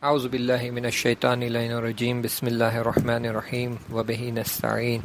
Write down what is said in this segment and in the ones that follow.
اعوذ باللہ من الشیطان اللعین الرجیم بسم اللہ الرحمن الرحیم وبہ نستعین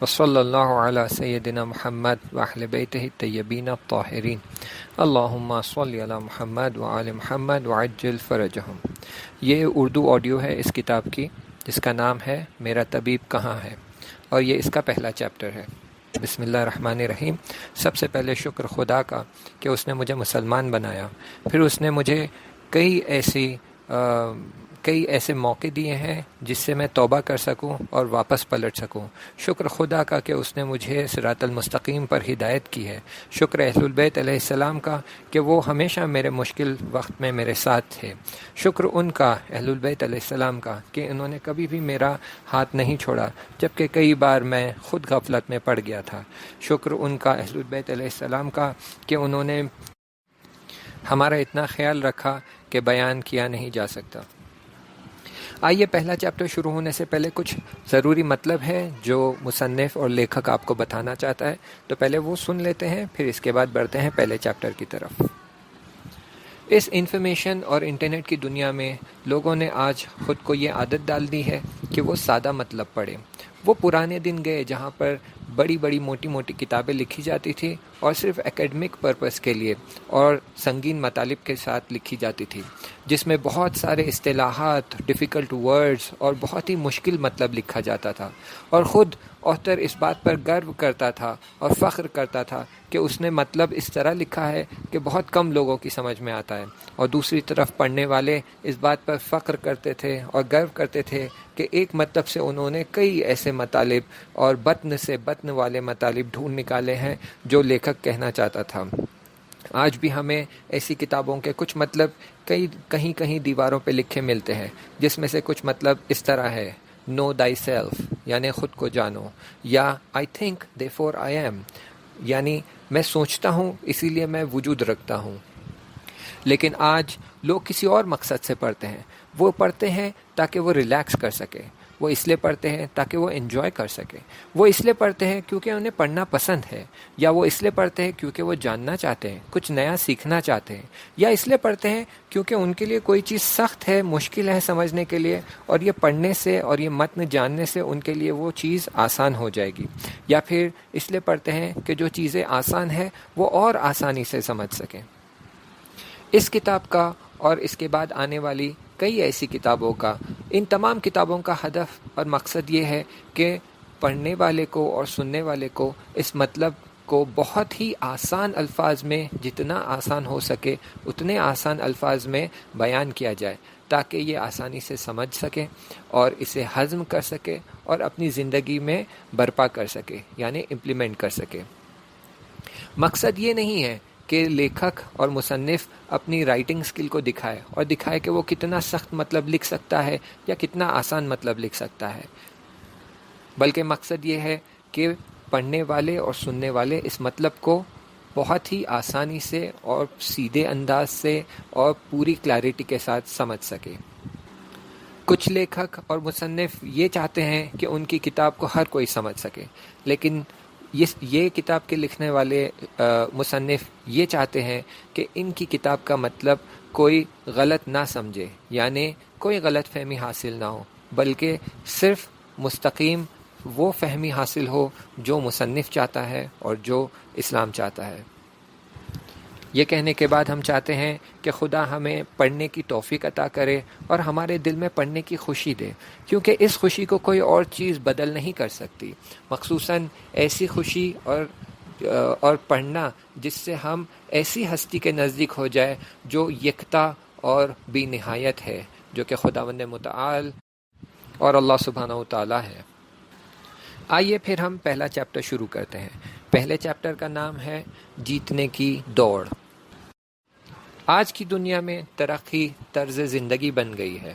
وصلی اللہ علی سیدنا محمد وأہل بیتہ الطیبین الطاہرین اللہم صلی علی محمد وآل محمد وعجل فرجہم۔ یہ اردو آڈیو ہے اس کتاب کی جس کا نام ہے میرا طبیب کہاں ہے، اور یہ اس کا پہلا چیپٹر ہے۔ بسم اللہ الرحمن الرحیم۔ سب سے پہلے شکر خدا کا کہ اس نے مجھے مسلمان بنایا، پھر اس نے مجھے کئی ایسے موقع دیے ہیں جس سے میں توبہ کر سکوں اور واپس پلٹ سکوں۔ شکر خدا کا کہ اس نے مجھے صراط المستقیم پر ہدایت کی ہے۔ شکر اہل البیت علیہ السلام کا کہ وہ ہمیشہ میرے مشکل وقت میں میرے ساتھ تھے۔ شکر ان کا اہل البیت علیہ السلام کا کہ انہوں نے کبھی بھی میرا ہاتھ نہیں چھوڑا، جبکہ کئی بار میں خود غفلت میں پڑ گیا تھا۔ شکر ان کا اہل البیت علیہ السلام کا کہ انہوں نے ہمارا اتنا خیال رکھا کہ بیان کیا نہیں جا سکتا۔ آئیے پہلا چیپٹر شروع ہونے سے پہلے کچھ ضروری مطلب ہے جو مصنف اور لیکھک آپ کو بتانا چاہتا ہے، تو پہلے وہ سن لیتے ہیں، پھر اس کے بعد بڑھتے ہیں پہلے چیپٹر کی طرف۔ اس انفارمیشن اور انٹرنیٹ کی دنیا میں لوگوں نے آج خود کو یہ عادت ڈال دی ہے کہ وہ سادہ مطلب پڑھیں۔ وہ پرانے دن گئے جہاں پر بڑی بڑی موٹی موٹی کتابیں لکھی جاتی تھی اور صرف اکیڈمک پرپس کے لیے اور سنگین مطالب کے ساتھ لکھی جاتی تھی، جس میں بہت سارے اصطلاحات، ڈیفیکلٹ ورڈز اور بہت ہی مشکل مطلب لکھا جاتا تھا، اور خود آتھر اس بات پر گرو کرتا تھا اور فخر کرتا تھا کہ اس نے مطلب اس طرح لکھا ہے کہ بہت کم لوگوں کی سمجھ میں آتا ہے، اور دوسری طرف پڑھنے والے اس بات پر فخر کرتے تھے اور گرو کرتے تھے کہ ایک مطلب سے انہوں نے کئی ایسے مطالب اور بطن سے بطن والے مطالب ڈھونڈ نکالے ہیں جو لیکھک کہنا چاہتا تھا۔ آج بھی ہمیں ایسی کتابوں کے کچھ مطلب کہیں کہیں دیواروں پہ لکھے ملتے ہیں، جس میں سے کچھ مطلب اس طرح ہے: نو دائی سیلف یعنی خود کو جانو، یا I think therefore I am یعنی میں سوچتا ہوں اسی لیے میں وجود رکھتا ہوں۔ لیکن آج لوگ کسی اور مقصد سے پڑھتے ہیں۔ وہ پڑھتے ہیں تاکہ وہ ریلیکس کر سکے، وہ اس لیے پڑھتے ہیں تاکہ وہ انجوائے کر سکے، وہ اس لیے پڑھتے ہیں کیونکہ انہیں پڑھنا پسند ہے، یا وہ اس لیے پڑھتے ہیں کیونکہ وہ جاننا چاہتے ہیں، کچھ نیا سیکھنا چاہتے ہیں، یا اس لیے پڑھتے ہیں کیونکہ ان کے لیے کوئی چیز سخت ہے، مشکل ہے سمجھنے کے لیے، اور یہ پڑھنے سے اور یہ متن جاننے سے ان کے لیے وہ چیز آسان ہو جائے گی، یا پھر اس لیے پڑھتے ہیں کہ جو چیزیں آسان ہیں وہ اور آسانی سے سمجھ سکیں۔ اس کتاب کا اور اس کے بعد آنے والی کئی ایسی کتابوں کا، ان تمام کتابوں کا ہدف اور مقصد یہ ہے کہ پڑھنے والے کو اور سننے والے کو اس مطلب کو بہت ہی آسان الفاظ میں، جتنا آسان ہو سکے اتنے آسان الفاظ میں بیان کیا جائے، تاکہ یہ آسانی سے سمجھ سکے اور اسے ہضم کر سکے اور اپنی زندگی میں برپا کر سکے، یعنی امپلیمنٹ کر سکے۔ مقصد یہ نہیں ہے کہ لیکھک اور مصنف اپنی رائٹنگ سکل کو دکھائے کہ وہ کتنا سخت مطلب لکھ سکتا ہے یا کتنا آسان مطلب لکھ سکتا ہے، بلکہ مقصد یہ ہے کہ پڑھنے والے اور سننے والے اس مطلب کو بہت ہی آسانی سے اور سیدھے انداز سے اور پوری کلیئرٹی کے ساتھ سمجھ سکے۔ کچھ لیکھک اور مصنف یہ چاہتے ہیں کہ ان کی کتاب کو ہر کوئی سمجھ سکے، لیکن یہ کتاب کے لکھنے والے مصنف یہ چاہتے ہیں کہ ان کی کتاب کا مطلب کوئی غلط نہ سمجھے، یعنی کوئی غلط فہمی حاصل نہ ہو، بلکہ صرف مستقیم وہ فہمی حاصل ہو جو مصنف چاہتا ہے اور جو اسلام چاہتا ہے۔ یہ کہنے کے بعد ہم چاہتے ہیں کہ خدا ہمیں پڑھنے کی توفیق عطا کرے اور ہمارے دل میں پڑھنے کی خوشی دے، کیونکہ اس خوشی کو کوئی اور چیز بدل نہیں کر سکتی، مخصوصاً ایسی خوشی اور پڑھنا جس سے ہم ایسی ہستی کے نزدیک ہو جائے جو یکتا اور بے نہایت ہے، جو کہ خداوند متعال اور اللہ سبحانہ و تعالی ہے۔ آئیے پھر ہم پہلا چیپٹر شروع کرتے ہیں۔ پہلے چیپٹر کا نام ہے جیتنے کی دوڑ۔ آج کی دنیا میں ترقی طرز زندگی بن گئی ہے،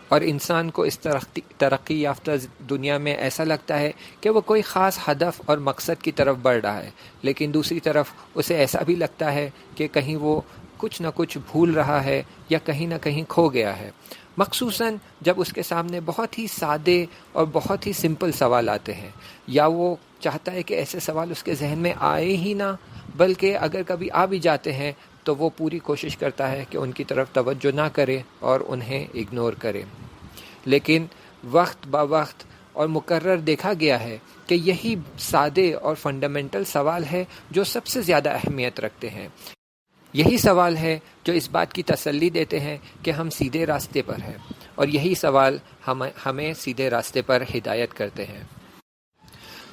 اور انسان کو اس ترقی یافتہ دنیا میں ایسا لگتا ہے کہ وہ کوئی خاص ہدف اور مقصد کی طرف بڑھ رہا ہے، لیکن دوسری طرف اسے ایسا بھی لگتا ہے کہ کہیں وہ کچھ نہ کچھ بھول رہا ہے یا کہیں نہ کہیں کھو گیا ہے، مخصوصاً جب اس کے سامنے بہت ہی سادے اور بہت ہی سمپل سوال آتے ہیں، یا وہ چاہتا ہے کہ ایسے سوال اس کے ذہن میں آئے ہی نہ، بلکہ اگر کبھی آ بھی جاتے ہیں تو وہ پوری کوشش کرتا ہے کہ ان کی طرف توجہ نہ کرے اور انہیں اگنور کرے. لیکن وقت با وقت اور مقرر دیکھا گیا ہے کہ یہی سادے اور فنڈامنٹل سوال ہے جو سب سے زیادہ اہمیت رکھتے ہیں. یہی سوال ہے جو اس بات کی تسلی دیتے ہیں کہ ہم سیدھے راستے پر ہیں، اور یہی سوال ہمیں سیدھے راستے پر ہدایت کرتے ہیں.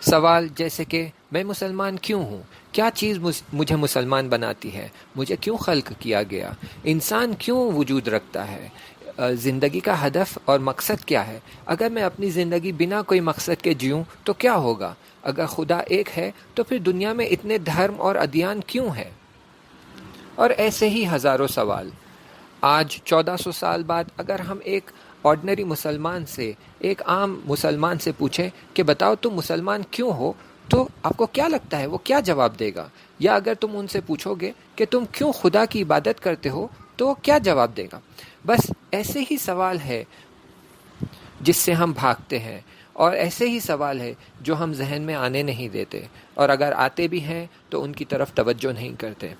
سوال جیسے کہ میں مسلمان کیوں ہوں؟ کیا چیز مجھے مسلمان بناتی ہے؟ مجھے کیوں خلق کیا گیا؟ انسان کیوں وجود رکھتا ہے؟ زندگی کا ہدف اور مقصد کیا ہے؟ اگر میں اپنی زندگی بنا کوئی مقصد کے جیوں تو کیا ہوگا؟ اگر خدا ایک ہے تو پھر دنیا میں اتنے دھرم اور ادیان کیوں ہیں؟ اور ایسے ہی ہزاروں سوال. آج 1400 سال بعد اگر ہم ایک آرڈنری مسلمان سے، ایک عام مسلمان سے پوچھیں کہ بتاؤ تم مسلمان کیوں ہو، تو آپ کو کیا لگتا ہے وہ کیا جواب دے گا؟ یا اگر تم ان سے پوچھو گے کہ تم کیوں خدا کی عبادت کرتے ہو تو وہ کیا جواب دے گا؟ بس ایسے ہی سوال ہے جس سے ہم بھاگتے ہیں، اور ایسے ہی سوال ہے جو ہم ذہن میں آنے نہیں دیتے، اور اگر آتے بھی ہیں تو ان کی طرف توجہ نہیں کرتے.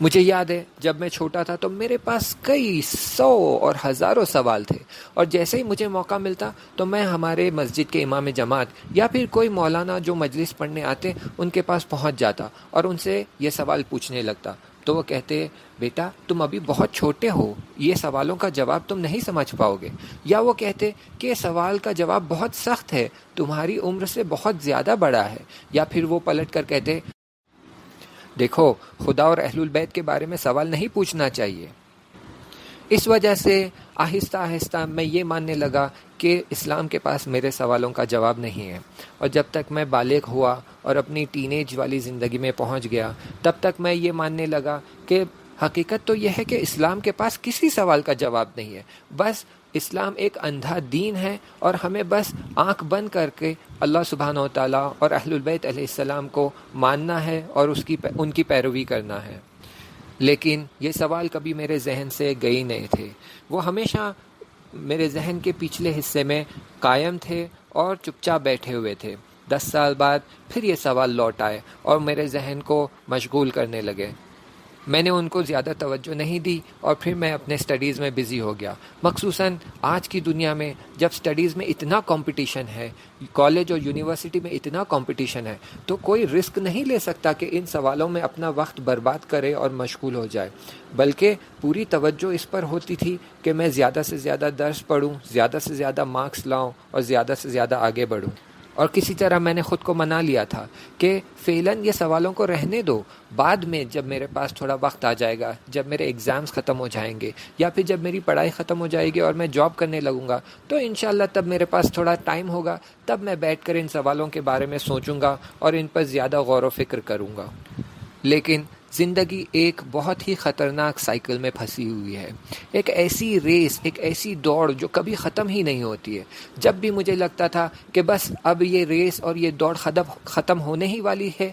مجھے یاد ہے جب میں چھوٹا تھا تو میرے پاس کئی سو اور ہزاروں سوال تھے، اور جیسے ہی مجھے موقع ملتا تو میں ہمارے مسجد کے امام جماعت یا پھر کوئی مولانا جو مجلس پڑھنے آتے ان کے پاس پہنچ جاتا اور ان سے یہ سوال پوچھنے لگتا. تو وہ کہتے بیٹا تم ابھی بہت چھوٹے ہو، یہ سوالوں کا جواب تم نہیں سمجھ پاؤ گے. یا وہ کہتے کہ سوال کا جواب بہت سخت ہے، تمہاری عمر سے بہت زیادہ بڑا ہے. یا پھر وہ پلٹ کر کہتے دیکھو خدا اور اہل البیت کے بارے میں سوال نہیں پوچھنا چاہیے. اس وجہ سے آہستہ آہستہ میں یہ ماننے لگا کہ اسلام کے پاس میرے سوالوں کا جواب نہیں ہے. اور جب تک میں بالغ ہوا اور اپنی ٹین ایج والی زندگی میں پہنچ گیا تب تک میں یہ ماننے لگا کہ حقیقت تو یہ ہے کہ اسلام کے پاس کسی سوال کا جواب نہیں ہے. بس اسلام ایک اندھا دین ہے، اور ہمیں بس آنکھ بند کر کے اللہ سبحانہ و تعالیٰ اور اہل البیت علیہ السلام کو ماننا ہے اور ان کی پیروی کرنا ہے. لیکن یہ سوال کبھی میرے ذہن سے گئے نہیں تھے، وہ ہمیشہ میرے ذہن کے پچھلے حصے میں قائم تھے اور چپ چاپ بیٹھے ہوئے تھے. 10 سال بعد پھر یہ سوال لوٹ آئے اور میرے ذہن کو مشغول کرنے لگے. میں نے ان کو زیادہ توجہ نہیں دی اور پھر میں اپنے سٹڈیز میں بزی ہو گیا. مخصوصاً آج کی دنیا میں جب سٹڈیز میں اتنا کمپٹیشن ہے، کالج اور یونیورسٹی میں اتنا کمپٹیشن ہے، تو کوئی رسک نہیں لے سکتا کہ ان سوالوں میں اپنا وقت برباد کرے اور مشغول ہو جائے. بلکہ پوری توجہ اس پر ہوتی تھی کہ میں زیادہ سے زیادہ درس پڑھوں، زیادہ سے زیادہ مارکس لاؤں اور زیادہ سے زیادہ آگے بڑھوں. اور کسی طرح میں نے خود کو منا لیا تھا کہ فعلاً یہ سوالوں کو رہنے دو، بعد میں جب میرے پاس تھوڑا وقت آ جائے گا، جب میرے ایگزامز ختم ہو جائیں گے یا پھر جب میری پڑھائی ختم ہو جائے گی اور میں جاب کرنے لگوں گا، تو انشاءاللہ تب میرے پاس تھوڑا ٹائم ہوگا، تب میں بیٹھ کر ان سوالوں کے بارے میں سوچوں گا اور ان پر زیادہ غور و فکر کروں گا. لیکن زندگی ایک بہت ہی خطرناک سائیکل میں پھنسی ہوئی ہے، ایک ایسی ریس، ایک ایسی دوڑ جو کبھی ختم ہی نہیں ہوتی ہے. جب بھی مجھے لگتا تھا کہ بس اب یہ ریس اور یہ دوڑ ختم ہونے ہی والی ہے،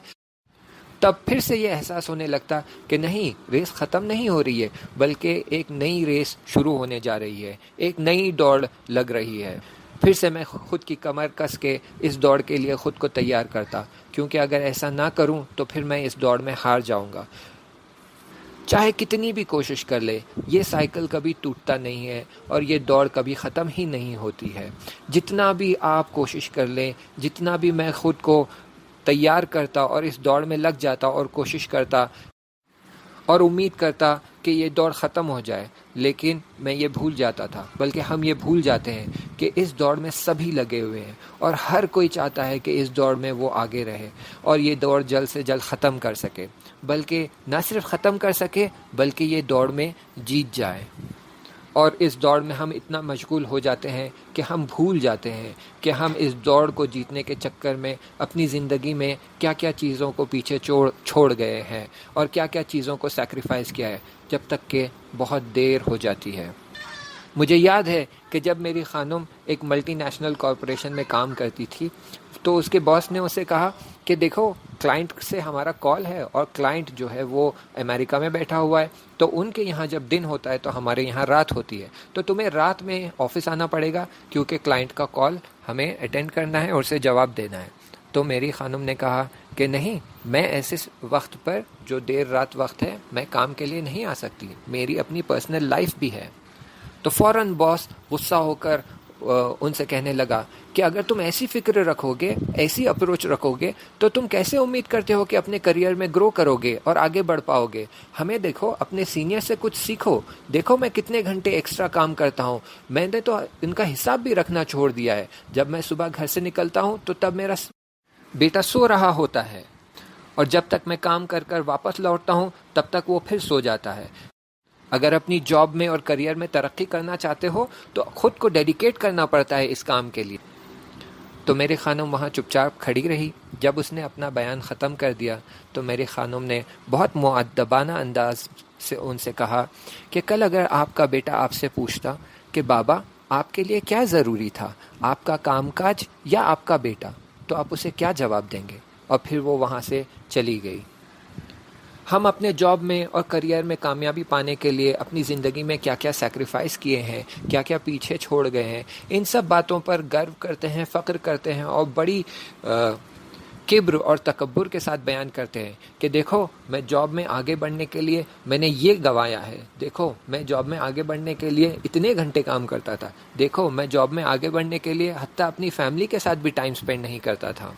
تب پھر سے یہ احساس ہونے لگتا کہ نہیں، ریس ختم نہیں ہو رہی ہے، بلکہ ایک نئی ریس شروع ہونے جا رہی ہے، ایک نئی دوڑ لگ رہی ہے. پھر سے میں خود کی کمر کس کے اس دوڑ کے لیے خود کو تیار کرتا، کیونکہ اگر ایسا نہ کروں تو پھر میں اس دوڑ میں ہار جاؤں گا. چاہے کتنی بھی کوشش کر لے، یہ سائیکل کبھی ٹوٹتا نہیں ہے اور یہ دوڑ کبھی ختم ہی نہیں ہوتی ہے. جتنا بھی آپ کوشش کر لیں، جتنا بھی میں خود کو تیار کرتا اور اس دوڑ میں لگ جاتا اور کوشش کرتا اور امید کرتا کہ یہ دوڑ ختم ہو جائے، لیکن میں یہ بھول جاتا تھا، بلکہ ہم یہ بھول جاتے ہیں کہ اس دوڑ میں سبھی لگے ہوئے ہیں اور ہر کوئی چاہتا ہے کہ اس دوڑ میں وہ آگے رہے اور یہ دوڑ جلد سے جلد ختم کر سکے، بلکہ نہ صرف ختم کر سکے بلکہ یہ دوڑ میں جیت جائے. اور اس دوڑ میں ہم اتنا مشغول ہو جاتے ہیں کہ ہم بھول جاتے ہیں کہ ہم اس دوڑ کو جیتنے کے چکر میں اپنی زندگی میں کیا کیا چیزوں کو پیچھے چھوڑ گئے ہیں اور کیا کیا چیزوں کو سیکریفائز کیا ہے، جب تک کہ بہت دیر ہو جاتی ہے. مجھے یاد ہے کہ جب میری خانم ایک ملٹی نیشنل کارپوریشن میں کام کرتی تھی تو اس کے باس نے اسے کہا کہ دیکھو کلائنٹ سے ہمارا کال ہے اور کلائنٹ جو ہے وہ امریکہ میں بیٹھا ہوا ہے، تو ان کے یہاں جب دن ہوتا ہے تو ہمارے یہاں رات ہوتی ہے، تو تمہیں رات میں آفس آنا پڑے گا کیونکہ کلائنٹ کا کال ہمیں اٹینڈ کرنا ہے اور اسے جواب دینا ہے. تو میری خانم نے کہا کہ نہیں، میں ایسے وقت پر جو دیر رات وقت ہے میں کام کے لیے نہیں آ سکتی، میری اپنی پرسنل لائف بھی ہے۔ تو فوراً باس غصہ ہو کر ان سے کہنے لگا کہ اگر تم ایسی فکر رکھو گے، ایسی اپروچ رکھو گے، تو تم کیسے امید کرتے ہو کہ اپنے کریئر میں گرو کرو گے اور آگے بڑھ پاؤ گے؟ ہمیں دیکھو، اپنے سینئر سے کچھ سیکھو، دیکھو میں کتنے گھنٹے ایکسٹرا کام کرتا ہوں، میں نے تو ان کا حساب بھی رکھنا چھوڑ دیا ہے۔ جب میں صبح گھر سے نکلتا ہوں تو تب میرا بیٹا سو رہا ہوتا ہے، اور جب تک میں کام کر کر واپس لوٹتا ہوں تب تک وہ پھر سو جاتا ہے۔ اگر اپنی جاب میں اور کریئر میں ترقی کرنا چاہتے ہو تو خود کو ڈیڈیکیٹ کرنا پڑتا ہے اس کام کے لیے۔ تو میری خانم وہاں چپ چاپ کھڑی رہی۔ جب اس نے اپنا بیان ختم کر دیا تو میری خانم نے بہت مؤدبانہ انداز سے ان سے کہا کہ کل اگر آپ کا بیٹا آپ سے پوچھتا کہ بابا آپ کے لیے کیا ضروری تھا، آپ کا کام کاج یا آپ کا بیٹا، تو آپ اسے کیا جواب دیں گے؟ اور پھر وہ وہاں سے چلی گئی۔ ہم اپنے جاب میں اور کریئر میں کامیابی پانے کے لیے اپنی زندگی میں کیا کیا سیکریفائس کیے ہیں، کیا کیا پیچھے چھوڑ گئے ہیں، ان سب باتوں پر گرو کرتے ہیں، فخر کرتے ہیں، اور بڑی کبر اور تکبر کے ساتھ بیان کرتے ہیں کہ دیکھو میں جاب میں آگے بڑھنے کے لیے میں نے یہ گنوایا ہے، دیکھو میں جاب میں آگے بڑھنے کے لیے اتنے گھنٹے کام کرتا تھا، دیکھو میں جاب میں آگے بڑھنے کے لیے حتیٰ اپنی فیملی کے ساتھ بھی ٹائم سپینڈ نہیں کرتا تھا۔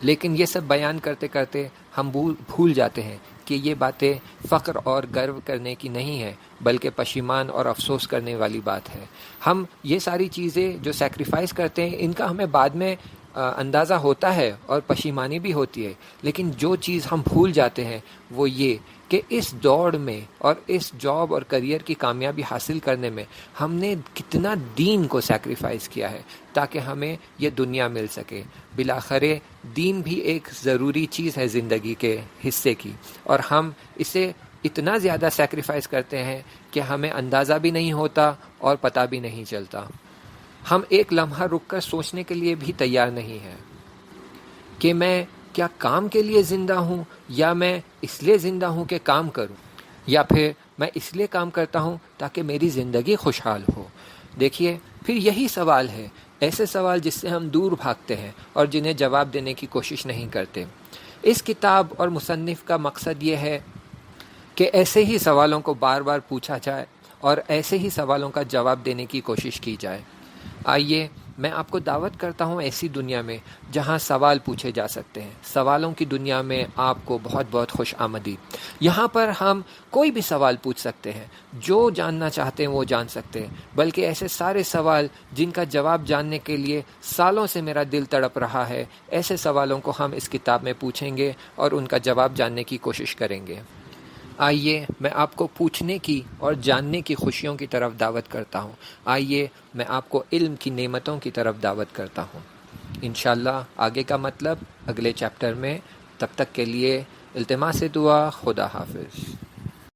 لیکن یہ سب بیان کرتے کرتے ہم بھول جاتے ہیں کہ یہ باتیں فخر اور گرو کرنے کی نہیں ہے، بلکہ پشیمان اور افسوس کرنے والی بات ہے۔ ہم یہ ساری چیزیں جو سیکریفائس کرتے ہیں ان کا ہمیں بعد میں اندازہ ہوتا ہے اور پشیمانی بھی ہوتی ہے، لیکن جو چیز ہم بھول جاتے ہیں وہ یہ کہ اس دوڑ میں اور اس جاب اور کریئر کی کامیابی حاصل کرنے میں ہم نے کتنا دین کو سیکریفائس کیا ہے تاکہ ہمیں یہ دنیا مل سکے۔ بالآخر دین بھی ایک ضروری چیز ہے زندگی کے حصے کی، اور ہم اسے اتنا زیادہ سیکریفائس کرتے ہیں کہ ہمیں اندازہ بھی نہیں ہوتا اور پتہ بھی نہیں چلتا۔ ہم ایک لمحہ رک کر سوچنے کے لیے بھی تیار نہیں ہیں کہ میں کیا کام کے لیے زندہ ہوں، یا میں اس لیے زندہ ہوں کہ کام کروں، یا پھر میں اس لیے کام کرتا ہوں تاکہ میری زندگی خوشحال ہو۔ دیکھیے پھر یہی سوال ہے، ایسے سوال جس سے ہم دور بھاگتے ہیں اور جنہیں جواب دینے کی کوشش نہیں کرتے۔ اس کتاب اور مصنف کا مقصد یہ ہے کہ ایسے ہی سوالوں کو بار بار پوچھا جائے اور ایسے ہی سوالوں کا جواب دینے کی کوشش کی جائے۔ آئیے میں آپ کو دعوت کرتا ہوں ایسی دنیا میں جہاں سوال پوچھے جا سکتے ہیں۔ سوالوں کی دنیا میں آپ کو بہت بہت خوش آمدید۔ یہاں پر ہم کوئی بھی سوال پوچھ سکتے ہیں، جو جاننا چاہتے ہیں وہ جان سکتے ہیں، بلکہ ایسے سارے سوال جن کا جواب جاننے کے لیے سالوں سے میرا دل تڑپ رہا ہے، ایسے سوالوں کو ہم اس کتاب میں پوچھیں گے اور ان کا جواب جاننے کی کوشش کریں گے۔ آئیے میں آپ کو پوچھنے کی اور جاننے کی خوشیوں کی طرف دعوت کرتا ہوں۔ آئیے میں آپ کو علم کی نعمتوں کی طرف دعوت کرتا ہوں۔ انشاءاللہ آگے کا مطلب اگلے چیپٹر میں۔ تب تک کے لیے التماس دعا، خدا حافظ۔